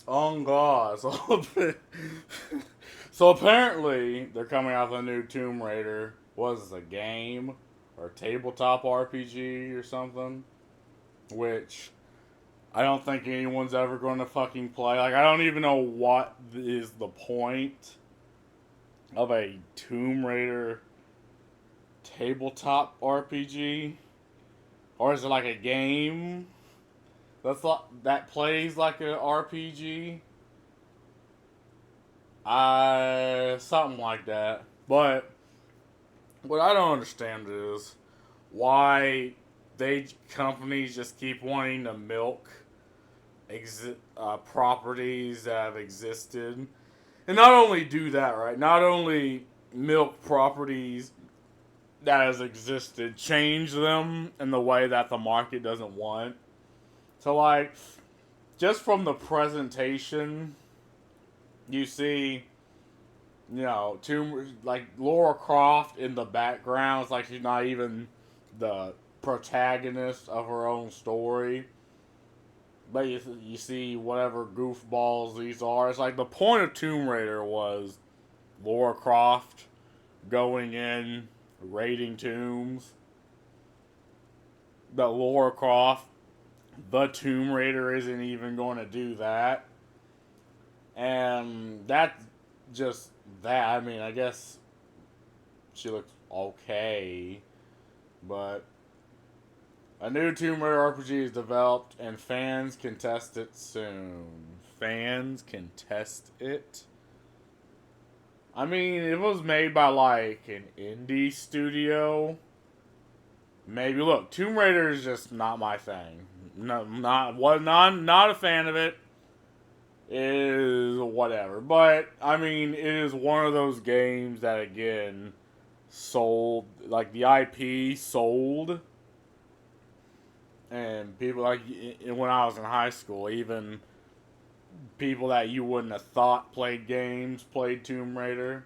Oh God! So apparently they're coming out with a new Tomb Raider. Was a game or tabletop RPG or something? Which I don't think anyone's ever going to fucking play. Like I don't even know what is the point of a Tomb Raider tabletop RPG, or is it like a game that plays like a RPG? Something like that. But what I don't understand is why they companies just keep wanting to milk properties that have existed, and not only do that, right? Not only milk properties that has existed, change them in the way that the market doesn't want. So, like, just from the presentation, you see, like Laura Croft in the background. It's like she's not even the protagonist of her own story. But you see whatever goofballs these are. It's like the point of Tomb Raider was Laura Croft going in, raiding tombs. But Laura Croft, the Tomb Raider, isn't even going to do that. And that's just that. I mean, I guess she looks okay, but a new Tomb Raider RPG is developed, and fans can test it soon. Fans can test it. I mean, it was made by like an indie studio. Maybe look, Tomb Raider is just not my thing. No, not a fan of it. Is whatever, but I mean, it is one of those games that again sold, like the IP sold, and people like when I was in high school, even people that you wouldn't have thought played games played Tomb Raider.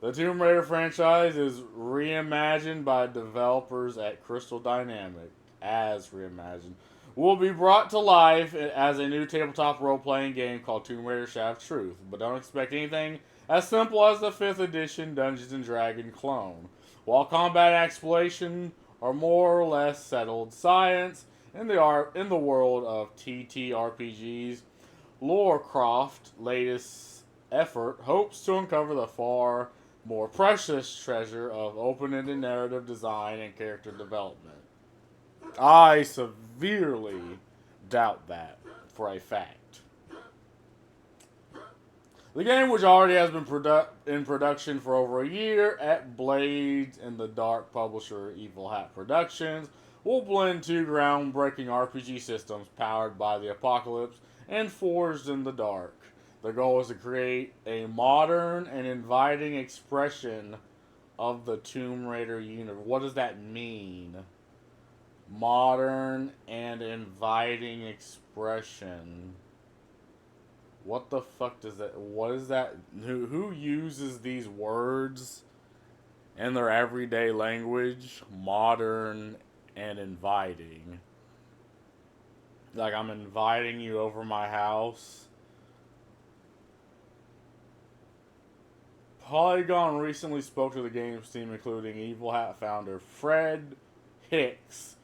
The Tomb Raider franchise is reimagined by developers at Crystal Dynamics, as reimagined. Will be brought to life as a new tabletop role playing game called Tomb Raider Shadow of Truth, but don't expect anything as simple as the 5th edition Dungeons and Dragons clone. While combat and exploration are more or less settled science in the world of TTRPGs, Lara Croft's latest effort hopes to uncover the far more precious treasure of open-ended narrative design and character development. I severely doubt that for a fact. The game, which already has been in production for over a year at Blades in the Dark publisher Evil Hat Productions, will blend two groundbreaking RPG systems powered by the Apocalypse and forged in the dark. The goal is to create a modern and inviting expression of the Tomb Raider universe. What does that mean? Modern and inviting expression. What the fuck does that? What is that? Who uses these words in their everyday language? Modern and inviting. Like I'm inviting you over my house. Polygon recently spoke to the games team, including Evil Hat founder Fred Hicks,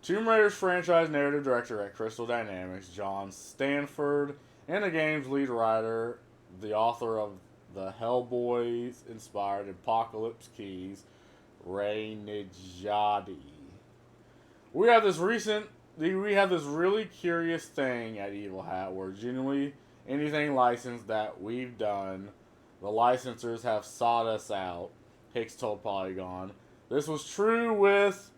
Tomb Raider's franchise narrative director at Crystal Dynamics, John Stanford, and the game's lead writer, the author of the Hellboy-inspired Apocalypse Keys, Ray Nijadi. We have this recent, we have this really curious thing at Evil Hat where genuinely anything licensed that we've done, the licensors have sought us out. Hicks told Polygon. This was true with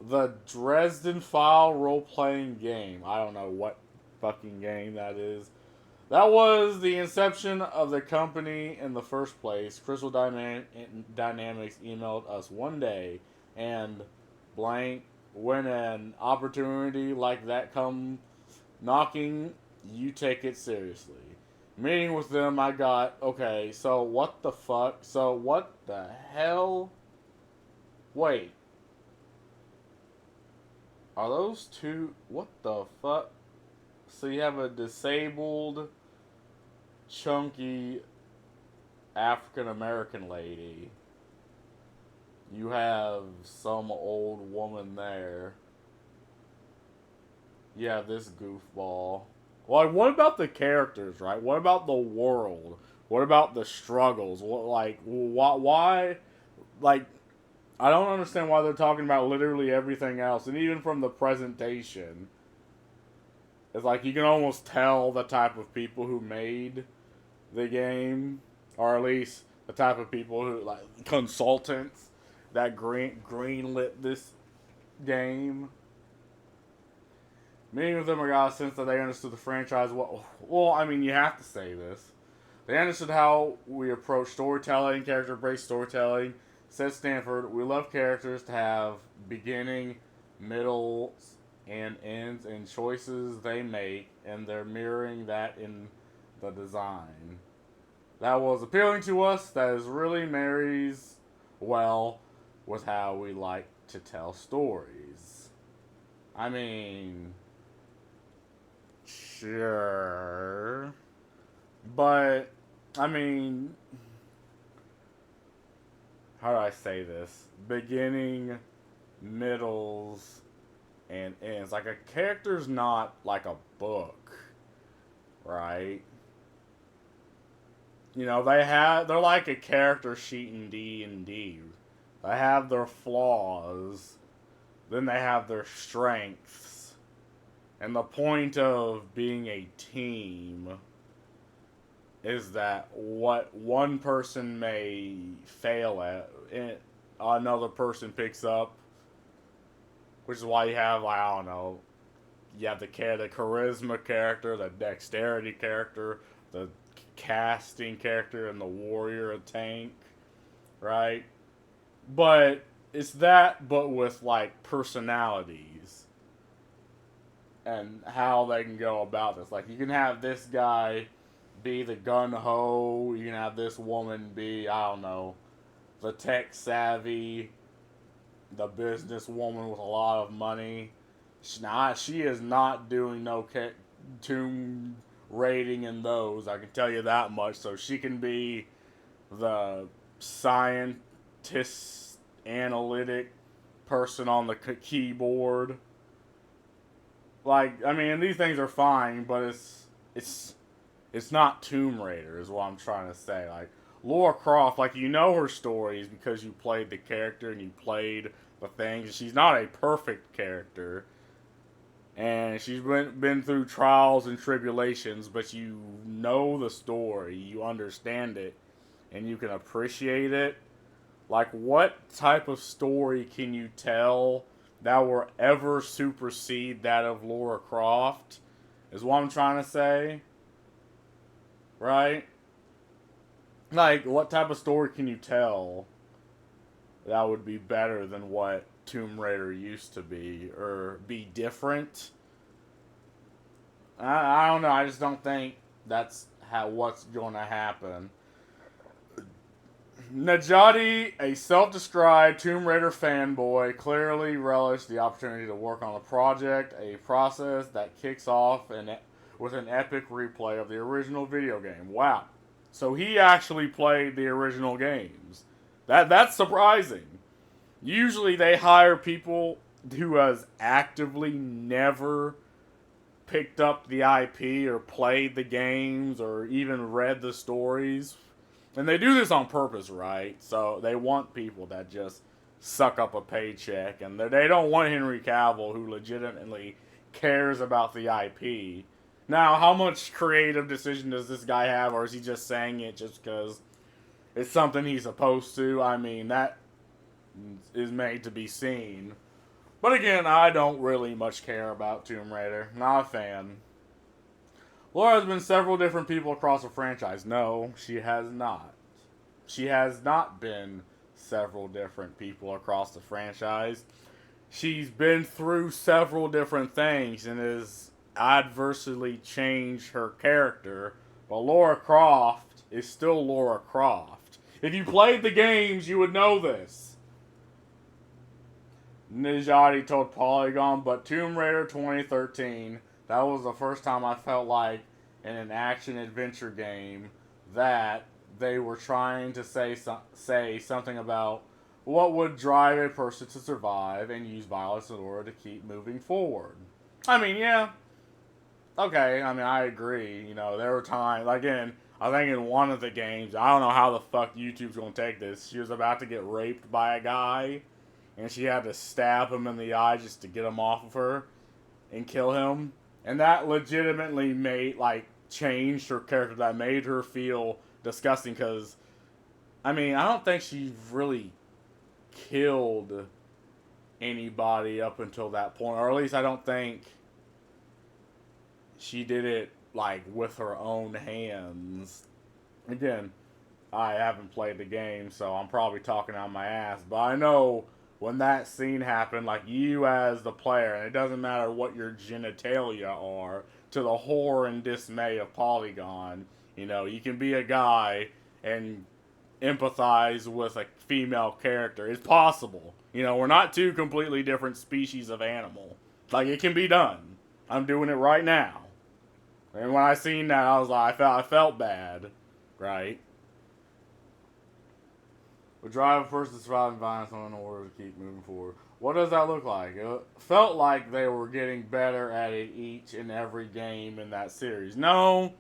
the Dresden File role-playing game. I don't know what fucking game that is. That was the inception of the company in the first place. Crystal Dynamics emailed us one day, and blank, when an opportunity like that come knocking, you take it seriously. Meeting with them, I got, okay, so what the fuck? So what the hell? Wait, are those two? What the fuck? So you have a disabled, chunky African American lady. You have some old woman there. You have this goofball. Well, like, what about the characters, right? What about the world? What about the struggles? What, like, why? Like, I don't understand why they're talking about literally everything else, and even from the presentation, it's like you can almost tell the type of people who made the game, or at least the type of people who, like, consultants that greenlit this game. Many of them are got a sense that they understood the franchise well. I mean, you have to say this. They understood how we approach storytelling, character-based storytelling. Said Stanford, we love characters to have beginning, middle, and ends, and choices they make, and they're mirroring that in the design. That was appealing to us. That is really marries well with how we like to tell stories. I mean, sure. But, I mean, how do I say this? Beginning, middles, and ends. Like, a character's not like a book, right? You know, they're like a character sheet in D&D. They have their flaws, then they have their strengths. And the point of being a team is that what one person may fail at, another person picks up. Which is why you have, like, I don't know, you have the charisma character, the dexterity character, the casting character, and the warrior tank, right? But it's that, but with, like, personalities and how they can go about this. Like, you can have this guy be the gun ho. You can have this woman be, I don't know, the tech savvy, the businesswoman with a lot of money. She is not doing no tomb raiding in those. I can tell you that much. So she can be the scientist, analytic person on the keyboard. Like, I mean, these things are fine, but it's not Tomb Raider, is what I'm trying to say. Like, Lara Croft, like, you know her stories because you played the character and you played the things. She's not a perfect character, and she's been through trials and tribulations, but you know the story, you understand it, and you can appreciate it. Like, what type of story can you tell that will ever supersede that of Lara Croft? Is what I'm trying to say. Right? Like, what type of story can you tell that would be better than what Tomb Raider used to be, or be different? I don't know. I just don't think that's what's going to happen. Najati, a self-described Tomb Raider fanboy, clearly relished the opportunity to work on the project, a process that kicks off with an epic replay of the original video game. Wow. So he actually played the original games. That's surprising. Usually they hire people who has actively never picked up the IP or played the games or even read the stories. And they do this on purpose, right? So they want people that just suck up a paycheck, and they don't want Henry Cavill, who legitimately cares about the IP. Now, how much creative decision does this guy have, or is he just saying it just because it's something he's supposed to? I mean, that is made to be seen. But again, I don't really much care about Tomb Raider. Not a fan. Lara has been several different people across the franchise. No, she has not. She has not been several different people across the franchise. She's been through several different things and has adversely changed her character. But Lara Croft is still Lara Croft. If you played the games, you would know this. Najati told Polygon, but Tomb Raider 2013, That was the first time I felt like in an action adventure game that they were trying to say something about what would drive a person to survive and use violence in order to keep moving forward. I mean, yeah, okay. I mean, I agree. You know, there were times, again, I think in one of the games, I don't know how the fuck YouTube's gonna take this. She was about to get raped by a guy, and she had to stab him in the eye just to get him off of her and kill him. And that legitimately made, like, changed her character. That made her feel disgusting because, I mean, I don't think she really killed anybody up until that point. Or at least I don't think she did it, like, with her own hands. Again, I haven't played the game, so I'm probably talking out my ass. But I know when that scene happened, like, you as the player, and it doesn't matter what your genitalia are, to the horror and dismay of Polygon, you know, you can be a guy and empathize with a female character. It's possible. You know, we're not two completely different species of animal. Like, it can be done. I'm doing it right now. And when I seen that, I was like, I felt bad, right? We drive a person to survive violence in order to keep moving forward. What does that look like? It felt like they were getting better at it each and every game in that series. No,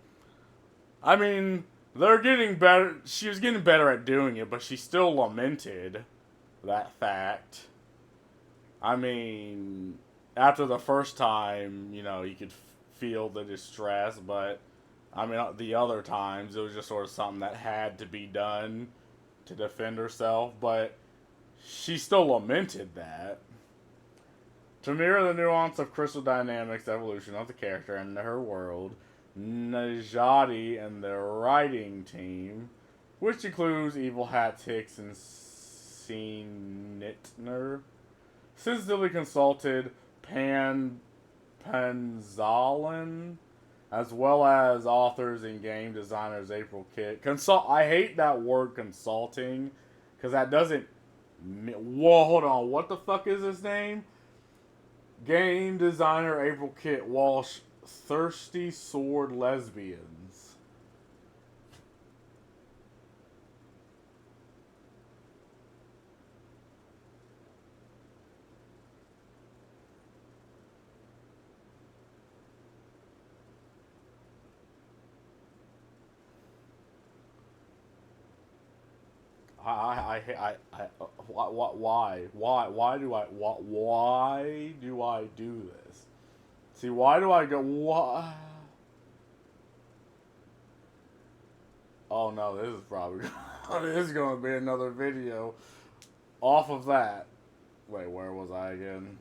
I mean, they're getting better. She was getting better at doing it, but she still lamented that fact. I mean, after the first time, you know, you could feel the distress, but I mean, the other times it was just sort of something that had to be done to defend herself, but she still lamented that. To mirror the nuance of Crystal Dynamics' evolution of the character and her world, Najati and their writing team, which includes Evil Hat Hicks and Seenitner, sensitively consulted Pan Panzalan, as well as authors and game designers April Kitt. I hate that word consulting, because that doesn't. Whoa, hold on. What the fuck is his name? Game designer April Kitt Walsh. Thirsty Sword Lesbians. Why do I do this? See, why do I go, why? Oh no, this is probably, this is gonna be another video off of that. Wait, where was I again?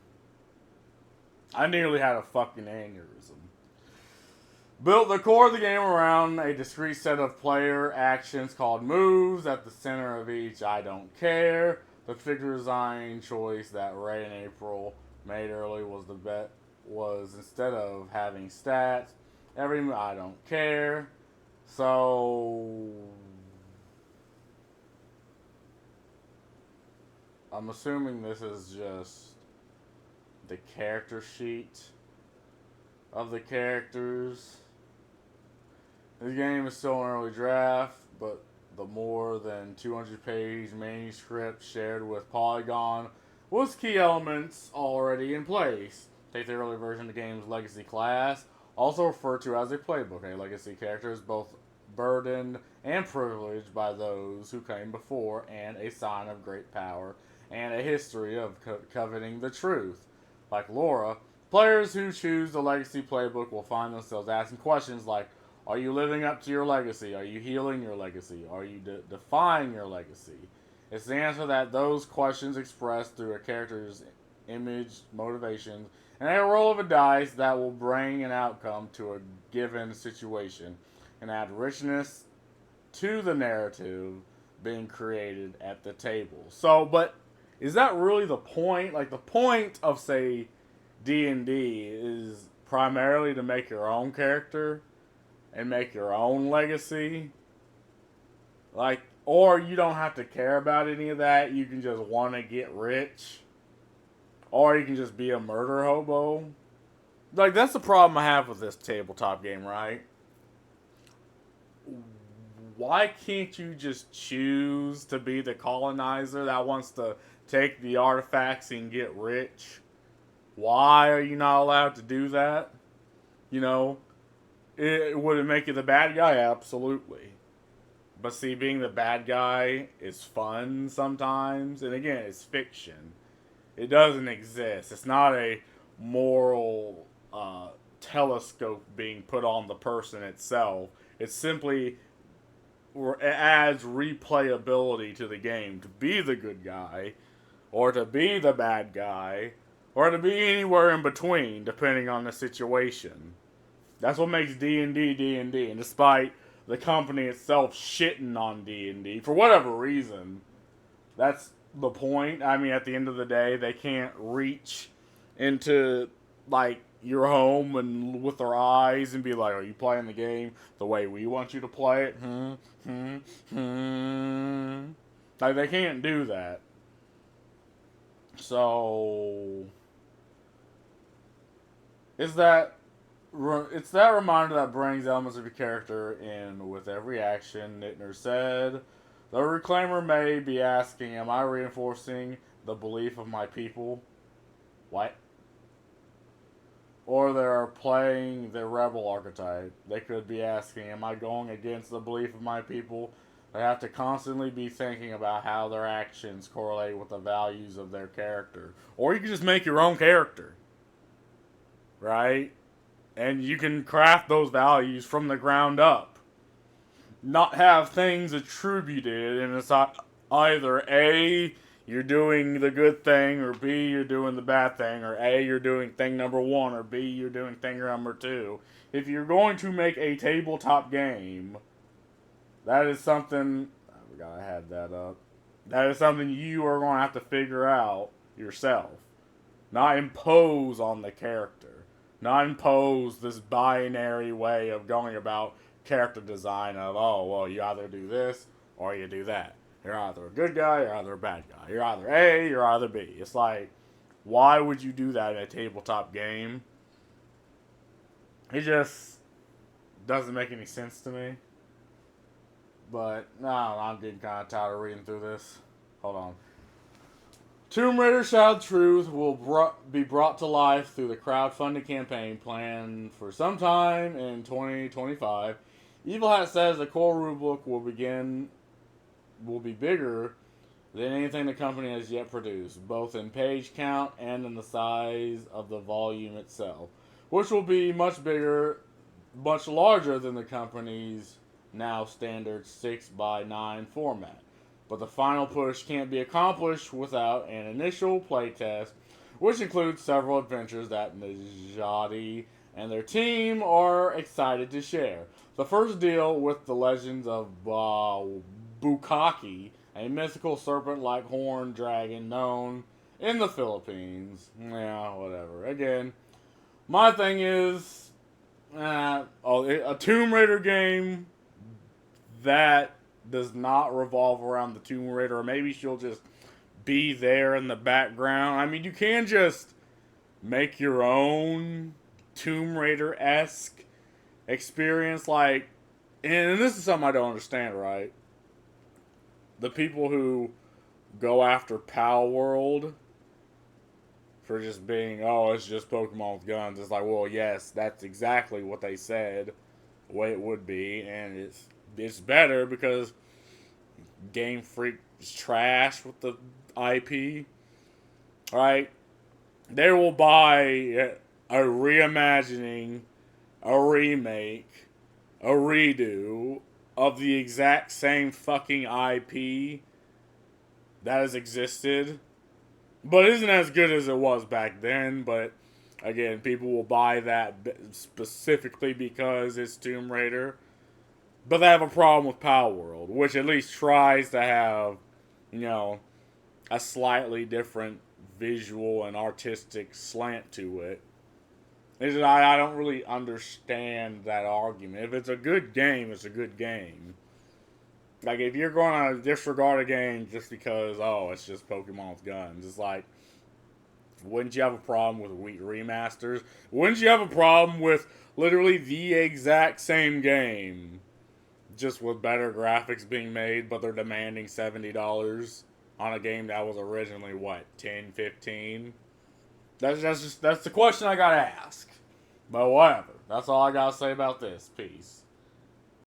I nearly had a fucking aneurysm. Built the core of the game around a discrete set of player actions called moves. At the center of each, I don't care. The figure design choice that Ray and April made early was instead of having stats, every move, I don't care. So I'm assuming this is just the character sheet of the characters. This game is still an early draft, but the more than 200-page manuscript shared with Polygon was key elements already in place. Take the early version of the game's legacy class, also referred to as a playbook. A legacy character is both burdened and privileged by those who came before, and a sign of great power and a history of coveting the truth. Like Laura, players who choose the legacy playbook will find themselves asking questions like, are you living up to your legacy? Are you healing your legacy? Are you defying your legacy? It's the answer that those questions expressed through a character's image, motivations, and a roll of a dice that will bring an outcome to a given situation and add richness to the narrative being created at the table. So, but is that really the point? Like, the point of, say, D&D is primarily to make your own character and make your own legacy. Like, or you don't have to care about any of that. You can just want to get rich. Or you can just be a murder hobo. Like, that's the problem I have with this tabletop game, right? Why can't you just choose to be the colonizer that wants to take the artifacts and get rich? Why are you not allowed to do that? You know, would it make you the bad guy? Absolutely. But see, being the bad guy is fun sometimes, and again, it's fiction. It doesn't exist. It's not a moral telescope being put on the person itself. It's simply it adds replayability to the game to be the good guy, or to be the bad guy, or to be anywhere in between, depending on the situation. That's what makes D&D D&D. And despite the company itself shitting on D&D for whatever reason, that's the point. I mean, at the end of the day, they can't reach into like your home and with their eyes and be like, "Are you playing the game the way we want you to play it?" Like they can't do that. So is that it's that reminder that brings elements of your character in with every action. Nittner said, "The reclaimer may be asking, am I reinforcing the belief of my people? What? Or they're playing the rebel archetype. They could be asking, am I going against the belief of my people? They have to constantly be thinking about how their actions correlate with the values of their character. Or you can just make your own character, right? And you can craft those values from the ground up. Not have things attributed, and it's either A, you're doing the good thing, or B, you're doing the bad thing, or A, you're doing thing number one, or B, you're doing thing number two. If you're going to make a tabletop game, that is something. I forgot I had that up. That is something you are going to have to figure out yourself. Not impose on the character. Not impose this binary way of going about character design of, oh, well, you either do this or you do that. You're either a good guy, you're either a bad guy. You're either A, you're either B. It's like, why would you do that in a tabletop game? It just doesn't make any sense to me. But, no, I'm getting kind of tired of reading through this. Hold on. Tomb Raider Shadow Truth will be brought to life through the crowdfunding campaign planned for sometime in 2025. Evil Hat says the core rulebook will be bigger than anything the company has yet produced, both in page count and in the size of the volume itself, which will be much larger than the company's now standard 6x9 format. But the final push can't be accomplished without an initial playtest, which includes several adventures that Najati and their team are excited to share. The first deal with the legends of Bukaki, a mythical serpent-like horned dragon known in the Philippines. Yeah, whatever. Again, my thing is, a Tomb Raider game that does not revolve around the Tomb Raider, or maybe she'll just be there in the background. I mean, you can just make your own Tomb Raider-esque experience, like, and this is something I don't understand, right? The people who go after Pal World for just being, oh, it's just Pokemon with guns. It's like, well, yes, that's exactly what they said, the way it would be, and it's better because Game Freak is trash with the IP, right? They will buy a reimagining, a remake, a redo of the exact same fucking IP that has existed, but isn't as good as it was back then. But again, people will buy that specifically because it's Tomb Raider. But they have a problem with Power World, which at least tries to have, you know, a slightly different visual and artistic slant to it. I don't really understand that argument. If it's a good game, it's a good game. Like, if you're going to disregard a game just because, oh, it's just Pokemon with guns, it's like, Wouldn't you have a problem with remasters? Wouldn't you have a problem with literally the exact same game, just with better graphics being made, but they're demanding $70 on a game that was originally, what, 10, 15? That's the question I gotta ask. But whatever. That's all I gotta say about this. Peace.